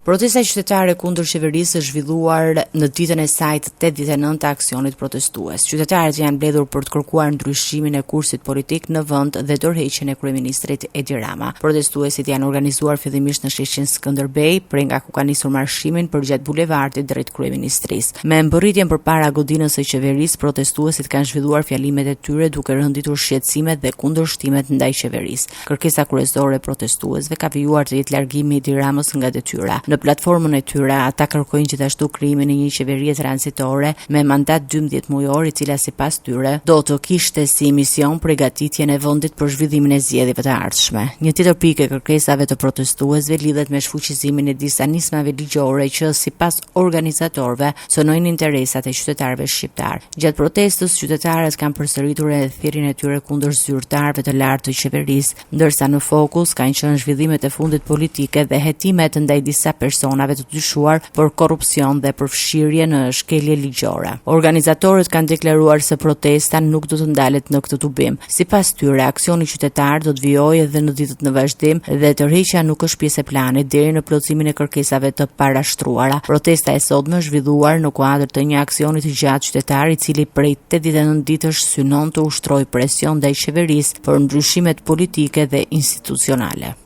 Protesta qytetare kundër qeverisë është zhvilluar në ditën e saj të 89 të aksionit protestues. Qytetarët janë mbledhur për të kërkuar ndryshimin e kursit politik në vend dhe dorëheqjen e kryeministrit Edi Rama. Protestuesit janë organizuar fillimisht në sheqin Skënderbej, prej nga ku ka nisur marshimin përgjatë bulevardit drejt kryeministrisë. Me mbërritjen përpara godinës së qeverisë, protestuesit kanë zhvilluar fjalimet e tyre duke rënditur shqetësimet dhe kundërshtimet ndaj qeverisë. Kërkesa kryesore e protestuesve ka vijuar të jetë largimi i Edi Ramës nga detyra. Në platformën e tyre, ata kërkojnë gjithashtu krijimin e një qeverie transitore me mandat 12 mujor, i cila sipas tyre do të kishte si mision përgatitjen e vendit për zhvillimin e zgjedhjeve të ardhshme. Një tjetër pikë e kërkesave të protestuesve lidhet me shfuqizimin e disa nismave ligjore që sipas organizatorëve sonojnë interesat e qytetarëve shqiptar. Gjatë protestës, qytetarët kanë përsëritur edhe thirrjen e tyre kundër zyrtarëve të lartë të qeverisë, ndërsa në fokus kanë qenë zhvillimet e fundit politike dhe hetimet ndaj disa personave të dyshuar për korrupsion dhe përfshirje në shkelje ligjore. Organizatorët kanë deklaruar se protesta nuk do të ndalet në këtë tubim. Sipas tyre, aksioni qytetar do të vijojë edhe në ditët në vazhdim dhe tërheqja nuk është pjesë e planit deri në plotësimin e kërkesave të parashtruara. Protesta e sotme është zhvilluar në kuadër të një aksioni të gjatë qytetar, i cili prej 89 ditësh synon të ushtrojë presion ndaj qeverisë për ndryshimet politike dhe institucionale.